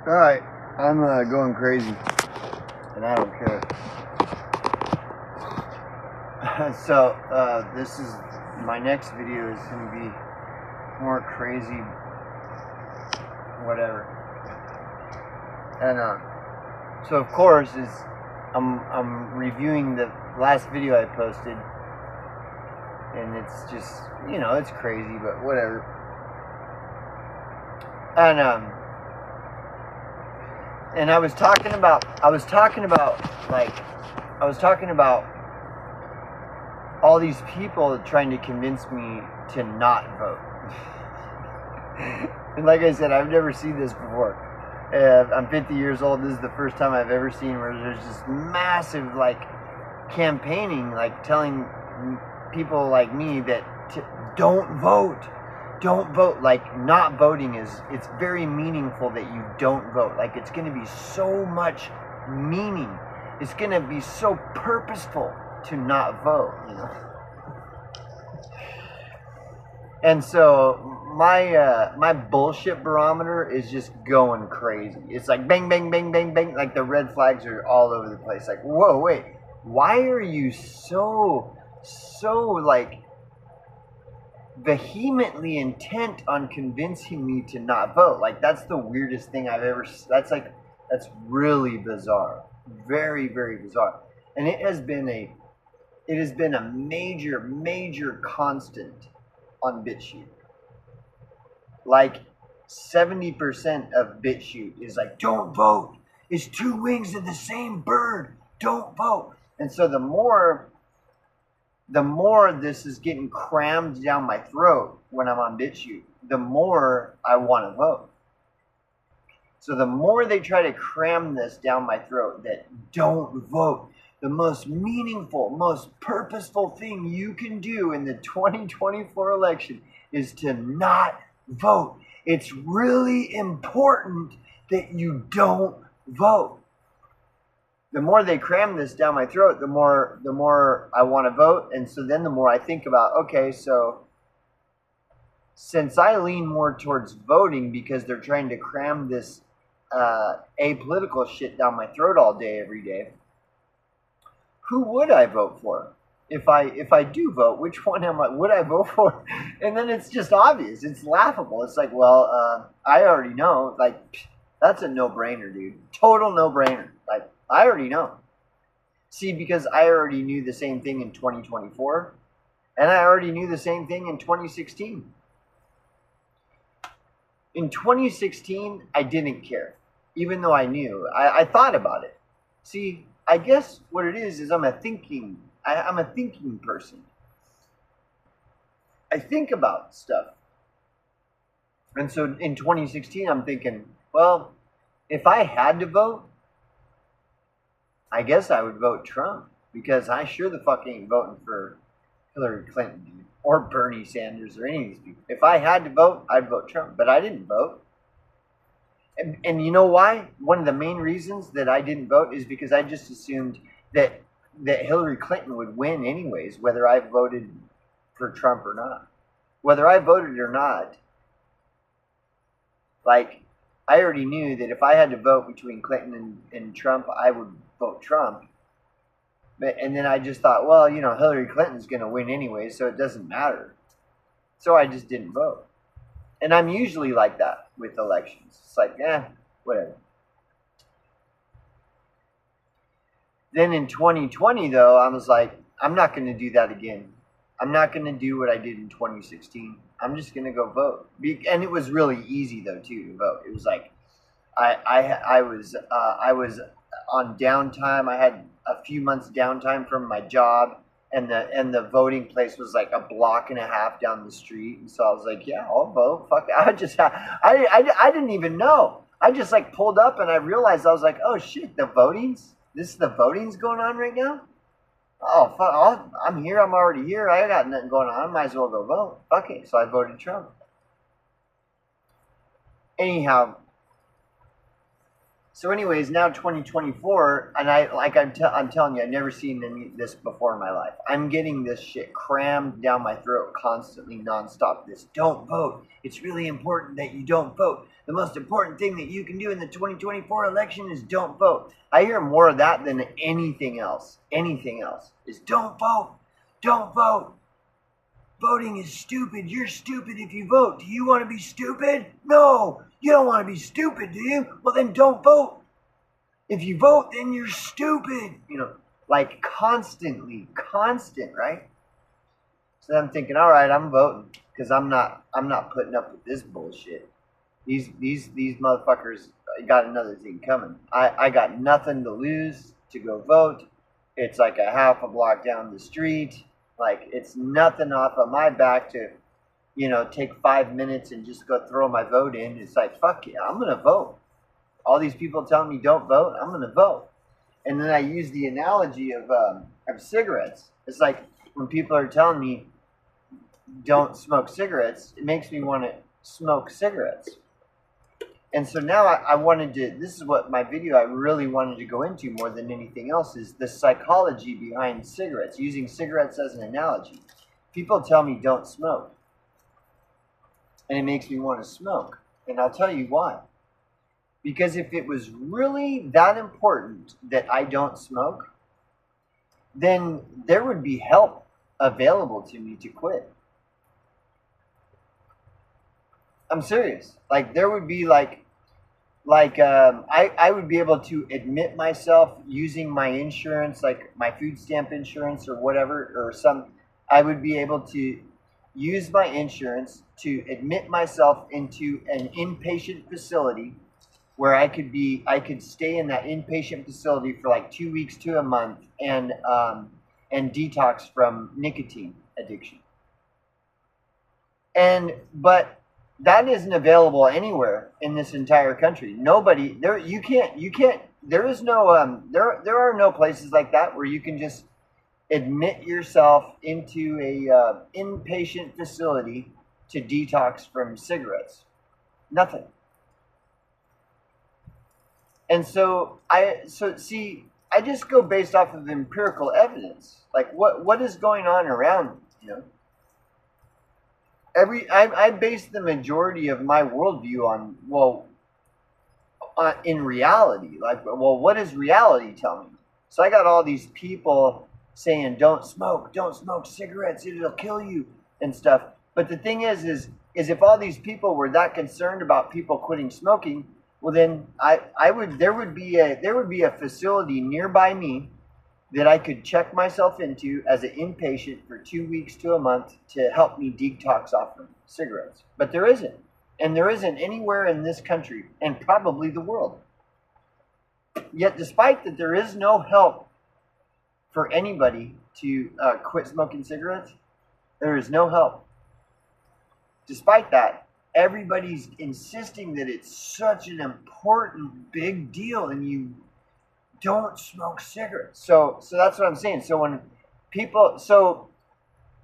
Alright, I'm going crazy, and I don't care. So, this is, my next video is going to be more crazy, whatever. And, so of course, I'm reviewing the last video I posted, and it's just, you know, it's crazy, but whatever. And I was talking about all these people trying to convince me to not vote. And like I said, I've never seen this before. I'm 50 years old. This is the first time I've ever seen where there's this massive, like, campaigning, like, telling people like me that don't vote. Don't vote. Like, not voting it's very meaningful that you don't vote. Like, it's going to be so much meaning. It's going to be so purposeful to not vote, you know. And so my bullshit barometer is just going crazy. It's like bang, bang, bang, bang, bang. Like, the red flags are all over the place. Like, whoa, wait. Why are you so like vehemently intent on convincing me to not vote? Like, that's the weirdest thing I've ever. That's really bizarre. Very, very bizarre. And it has been a major constant on BitChute. Like, 70% of BitChute is like, don't vote. It's two wings of the same bird. Don't vote. And so the more this is getting crammed down my throat when I'm on BitChute, the more I want to vote. So the more they try to cram this down my throat, that don't vote. The most meaningful, most purposeful thing you can do in the 2024 election is to not vote. It's really important that you don't vote. The more they cram this down my throat, the more I want to vote. And so then the more I think about, okay, so since I lean more towards voting because they're trying to cram this apolitical shit down my throat all day, every day, who would I vote for? If I do vote, which one would I vote for? And then it's just obvious. It's laughable. It's like, well, I already know. Like, that's a no-brainer, dude. Total no-brainer. Like, I already know. See, because I already knew the same thing in 2024, and I already knew the same thing in 2016. In 2016, I didn't care, even though I knew. I thought about it. See, I guess what it is I'm a thinking person. I think about stuff. And so in 2016, I'm thinking, well, if I had to vote, I guess I would vote Trump, because I sure the fuck ain't voting for Hillary Clinton, dude, or Bernie Sanders, or any of these people. If I had to vote, I'd vote Trump, but I didn't vote. And you know why? One of the main reasons that I didn't vote is because I just assumed that Hillary Clinton would win anyways, whether I voted for Trump or not. Whether I voted or not, like, I already knew that if I had to vote between Clinton and Trump, I would vote Trump. And then I just thought, well, you know, Hillary Clinton's going to win anyway, so it doesn't matter. So I just didn't vote. And I'm usually like that with elections. It's like, whatever. Then in 2020, though, I was like, I'm not going to do that again. I'm not going to do what I did in 2016. I'm just going to go vote. And it was really easy, though, too, to vote. It was like, I was on downtime. I had a few months downtime from my job, and the voting place was like a block and a half down the street. And so I was like, yeah, I'll vote. Fuck it. I didn't even know. I just, like, pulled up, and I realized, I was like, oh shit, the voting's going on right now? Oh, fuck, I'm here. I'm already here. I got nothing going on. I might as well go vote. Fuck it. So I voted Trump. Anyhow, So anyways, now 2024, and I'm telling you, I've never seen this before in my life. I'm getting this shit crammed down my throat constantly, nonstop. This don't vote. It's really important that you don't vote. The most important thing that you can do in the 2024 election is don't vote. I hear more of that than anything else. Anything else is don't vote. Don't vote. Voting is stupid. You're stupid if you vote. Do you want to be stupid? No, you don't want to be stupid, do you? Well, then don't vote. If you vote, then you're stupid. You know, like constant, right? So I'm thinking, all right, I'm voting because I'm not putting up with this bullshit. These motherfuckers got another thing coming. I got nothing to lose to go vote. It's like a half a block down the street. Like, it's nothing off of my back to, you know, take 5 minutes and just go throw my vote in. It's like, fuck yeah, I'm going to vote. All these people telling me don't vote, I'm going to vote. And then I use the analogy of cigarettes. It's like when people are telling me don't smoke cigarettes, it makes me want to smoke cigarettes. And so now I wanted to, this is what my video I really wanted to go into more than anything else, is the psychology behind cigarettes, using cigarettes as an analogy. People tell me don't smoke, and it makes me want to smoke. And I'll tell you why. Because if it was really that important that I don't smoke, then there would be help available to me to quit. I'm serious. Like, there would be I would be able to admit myself using my insurance, like my food stamp insurance or whatever, or I would be able to use my insurance to admit myself into an inpatient facility where I could stay in that inpatient facility for like 2 weeks to a month and detox from nicotine addiction. But that isn't available anywhere in this entire country. Nobody there. You can't. There is no. There are no places like that where you can just admit yourself into a inpatient facility to detox from cigarettes. Nothing. And so I just go based off of empirical evidence. Like what is going on around me, you know? I base the majority of my worldview on, in reality. Like, well, what does reality tell me? So I got all these people saying, don't smoke cigarettes, it'll kill you and stuff. But the thing is if all these people were that concerned about people quitting smoking, well then there would be a facility nearby me that I could check myself into as an inpatient for 2 weeks to a month to help me detox off of cigarettes. But there isn't. And there isn't anywhere in this country, and probably the world. Yet despite that there is no help for anybody to quit smoking cigarettes, there is no help. Despite that, everybody's insisting that it's such an important, big deal, and you don't smoke cigarettes. So that's what I'm saying. So when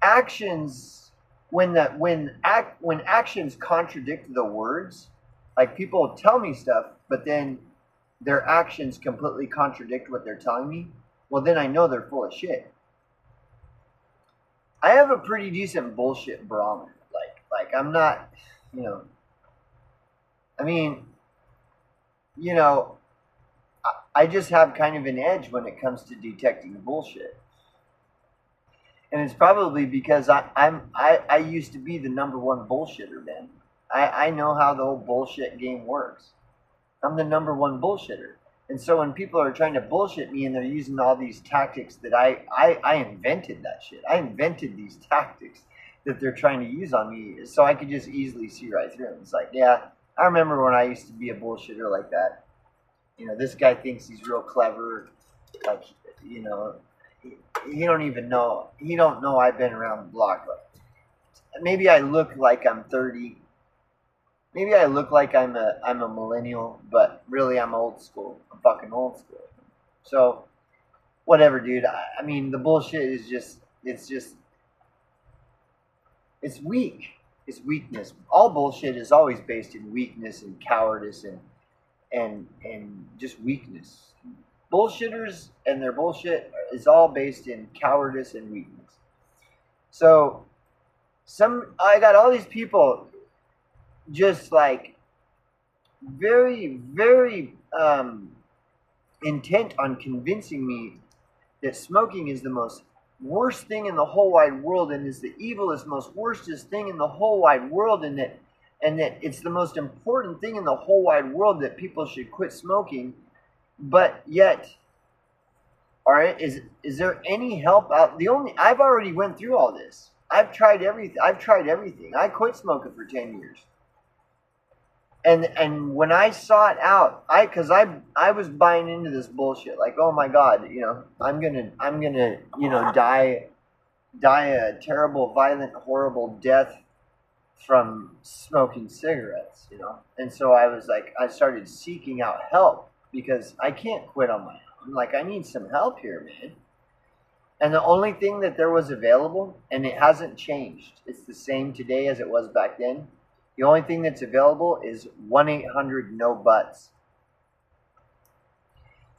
actions, when actions contradict the words, like people tell me stuff, but then their actions completely contradict what they're telling me, well then I know they're full of shit. I have a pretty decent bullshit barometer. Like I'm not, you know, I mean, you know, I just have kind of an edge when it comes to detecting bullshit. And it's probably because I used to be the #1 bullshitter, man. I know how the whole bullshit game works. I'm the #1 bullshitter. And so when people are trying to bullshit me and they're using all these tactics that I invented that shit. I invented these tactics that they're trying to use on me, so I could just easily see right through them. It's like, yeah, I remember when I used to be a bullshitter like that. You know, this guy thinks he's real clever. Like, you know, he don't even know. He don't know I've been around the block. But maybe I look like I'm 30. Maybe I look like I'm a millennial, but really I'm old school. I'm fucking old school. So, whatever, dude. I mean, the bullshit is it's weak. It's weakness. All bullshit is always based in weakness and cowardice and and just weakness. Bullshitters and their bullshit is all based in cowardice and weakness. So I got all these people just like very, very intent on convincing me that smoking is the most worst thing in the whole wide world and is the evilest, most worstest thing in the whole wide world, and that it's the most important thing in the whole wide world that people should quit smoking. But yet, all right, is there any help out? I've already went through all this. I've tried everything. I quit smoking for 10 years. And when I sought out, because I was buying into this bullshit, like, oh my God, I'm gonna die a terrible, violent, horrible death from smoking cigarettes, And so I started seeking out help because I can't quit on my own. Like, I need some help here, man. And the only thing that there was available, and it hasn't changed, it's the same today as it was back then. The only thing that's available is 1-800-NO-BUTS.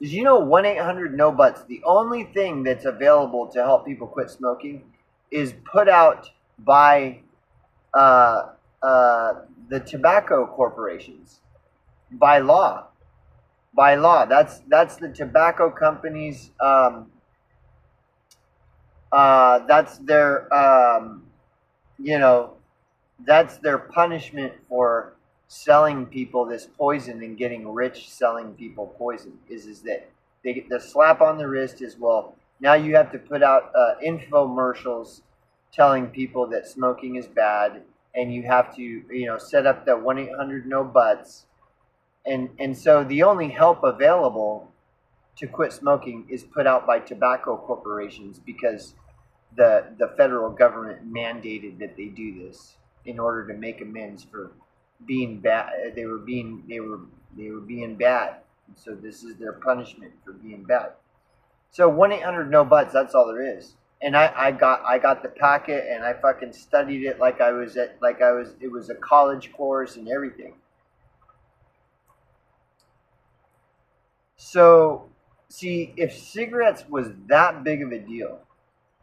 Did you know 1-800-NO-BUTS, the only thing that's available to help people quit smoking is put out by the tobacco corporations by law. By law. That's the tobacco companies. That's their that's their punishment for selling people this poison and getting rich selling people poison. Is that they get the slap on the wrist is, well, now you have to put out infomercials telling people that smoking is bad, and you have to set up the 1-800-NO-BUTS, and so the only help available to quit smoking is put out by tobacco corporations because the federal government mandated that they do this in order to make amends for being bad. They were being bad. And so this is their punishment for being bad. So 1-800-NO-BUTS, that's all there is. And I got the packet and I fucking studied it it was a college course and everything. So see, if cigarettes was that big of a deal,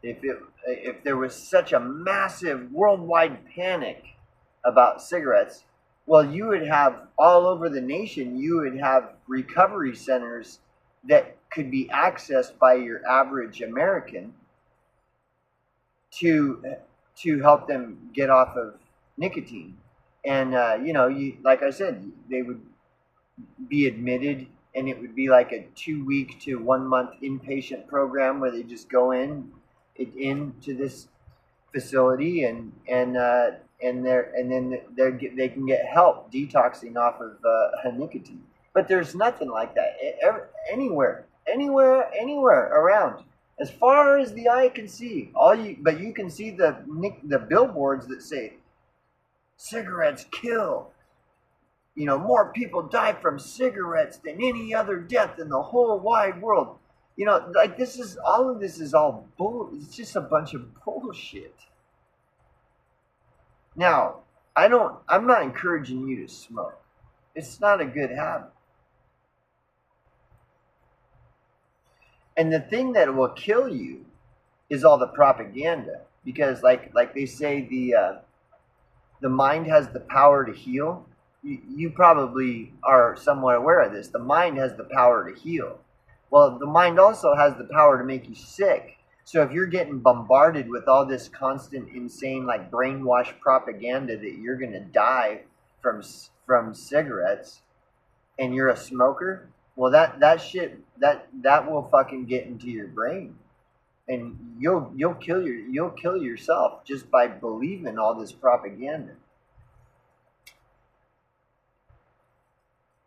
if there was such a massive worldwide panic about cigarettes, well, you would have all over the nation, you would have recovery centers that could be accessed by your average American to help them get off of nicotine. And like I said, they would be admitted, and it would be like a 2-week to 1-month inpatient program where they just go into this facility and then they can get help detoxing off of nicotine. But there's nothing like that anywhere around, as far as the eye can see. But you can see the billboards that say cigarettes kill. More people die from cigarettes than any other death in the whole wide world. Like all of this is all bull. It's just a bunch of bullshit. Now, I'm not encouraging you to smoke. It's not a good habit. And the thing that will kill you is all the propaganda, because like they say, the mind has the power to heal. You probably are somewhat aware of this. The mind has the power to heal. Well, the mind also has the power to make you sick. So if you're getting bombarded with all this constant, insane, like brainwash propaganda that you're going to die from cigarettes, and you're a smoker, well, that shit will fucking get into your brain, and you'll kill yourself just by believing all this propaganda.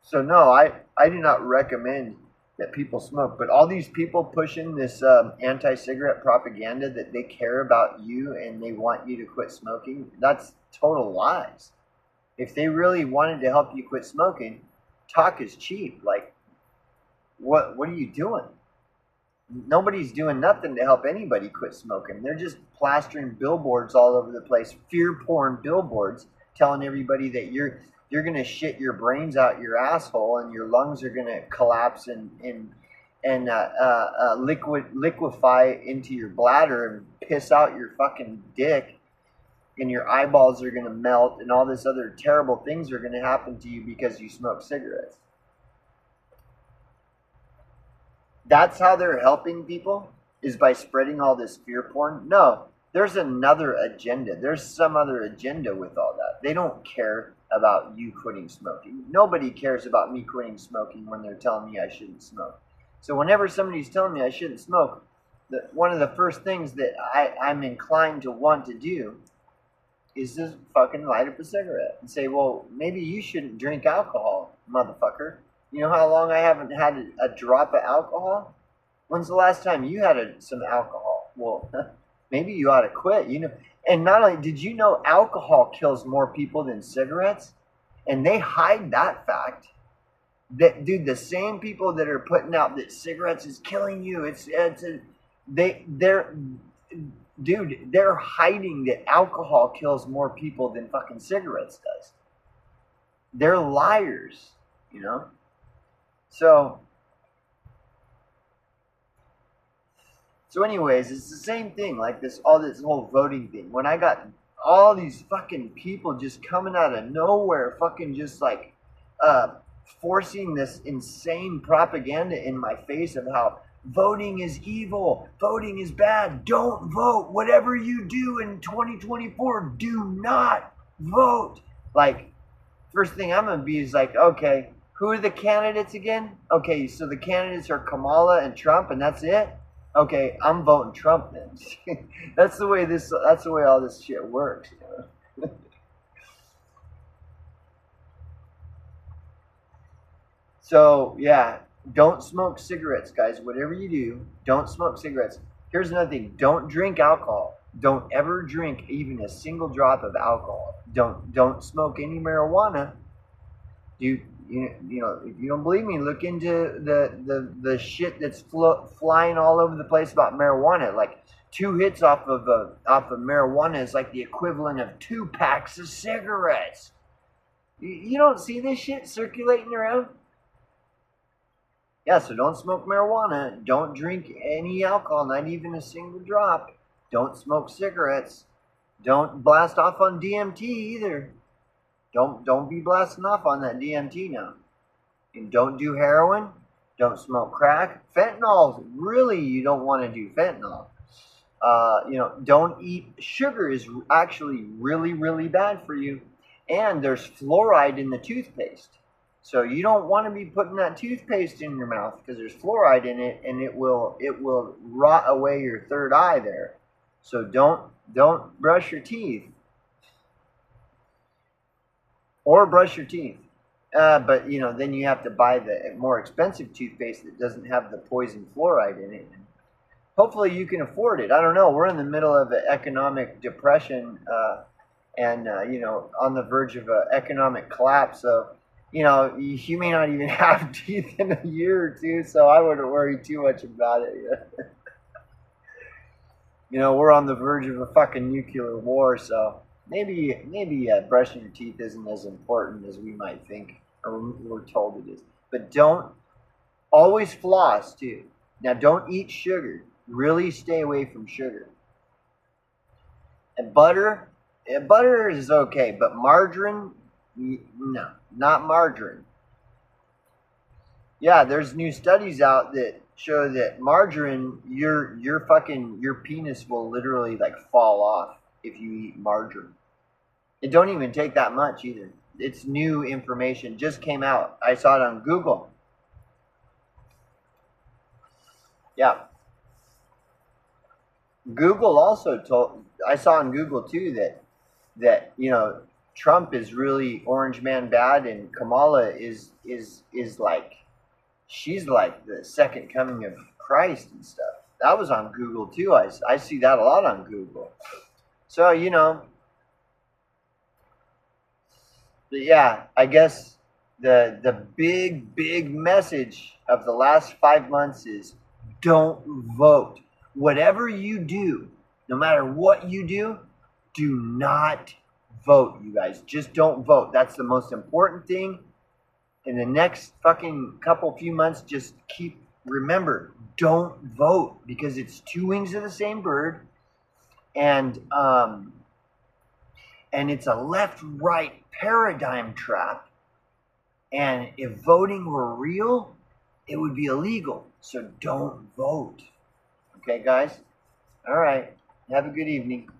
So no, I do not recommend that people smoke, but all these people pushing this anti-cigarette propaganda that they care about you and they want you to quit smoking, that's total lies. If they really wanted to help you quit smoking, talk is cheap. Like, what are you doing? Nobody's doing nothing to help anybody quit smoking. They're just plastering billboards all over the place, fear porn billboards, telling everybody that you're going to shit your brains out your asshole, and your lungs are going to collapse and liquefy into your bladder and piss out your fucking dick, and your eyeballs are going to melt, and all this other terrible things are going to happen to you because you smoke cigarettes. That's how they're helping people, is by spreading all this fear porn? No, there's another agenda. There's some other agenda with all that. They don't care about you quitting smoking. Nobody cares about me quitting smoking when they're telling me I shouldn't smoke. So whenever somebody's telling me I shouldn't smoke, one of the first things that I'm inclined to want to do is just fucking light up a cigarette and say, well, maybe you shouldn't drink alcohol, motherfucker. You know how long I haven't had a drop of alcohol? When's the last time you had some alcohol? Well, maybe you ought to quit. You know, and not only did you know alcohol kills more people than cigarettes, and they hide that fact. That, dude, the same people that are putting out that cigarettes is killing you, they're hiding that alcohol kills more people than fucking cigarettes does. They're liars, you know. So anyways, it's the same thing, like all this whole voting thing. When I got all these fucking people just coming out of nowhere, fucking just like forcing this insane propaganda in my face of how voting is evil, voting is bad, don't vote, whatever you do in 2024, do not vote. Like, first thing I'm gonna be is like, okay, who are the candidates again? Okay, so the candidates are Kamala and Trump, and that's it? Okay, I'm voting Trump then. That's the way all this shit works, you know? So, yeah, don't smoke cigarettes, guys. Whatever you do, don't smoke cigarettes. Here's another thing. Don't drink alcohol. Don't ever drink even a single drop of alcohol. Don't smoke any marijuana. You know, if you don't believe me, look into the shit that's flying all over the place about marijuana. Like 2 hits off of marijuana is like the equivalent of 2 packs of cigarettes. You don't see this shit circulating around? Yeah, so don't smoke marijuana. Don't drink any alcohol, not even a single drop. Don't smoke cigarettes. Don't blast off on DMT either. Don't be blasting off on that DMT now. And don't do heroin. Don't smoke crack. Fentanyl, really, you don't want to do fentanyl. You know, don't eat sugar. Is actually really, really bad for you. And there's fluoride in the toothpaste. So you don't want to be putting that toothpaste in your mouth because there's fluoride in it, and it will rot away your third eye there. So don't brush your teeth. Or brush your teeth. But, you know, then you have to buy the more expensive toothpaste that doesn't have the poison fluoride in it. Hopefully you can afford it. I don't know. We're in the middle of an economic depression and, you know, on the verge of an economic collapse. So, you know, you may not even have teeth in a year or two, so I wouldn't worry too much about it. You know, we're on the verge of a fucking nuclear war, so maybe brushing your teeth isn't as important as we might think, or we're told it is. But don't always floss too. Now, don't eat sugar. Really stay away from sugar. And butter is okay, but margarine, no, not margarine. Yeah, there's new studies out that show that margarine, your penis will literally like fall off if you eat margarine. It don't even take that much either. It's new information, just came out. I saw it on Google. Yeah. Google also told, I saw on Google too that you know, Trump is really orange man bad, and Kamala is like, she's like the second coming of Christ and stuff. That was on Google too. I see that a lot on Google. So, you know, but yeah, I guess the big message of the last 5 months is don't vote. Whatever you do, no matter what you do, do not vote, you guys. Just don't vote. That's the most important thing. In the next fucking few months, just remember, don't vote, because it's two wings of the same bird, and it's a left-right paradigm trap. And if voting were real, it would be illegal. So don't vote. Okay, guys? All right. Have a good evening.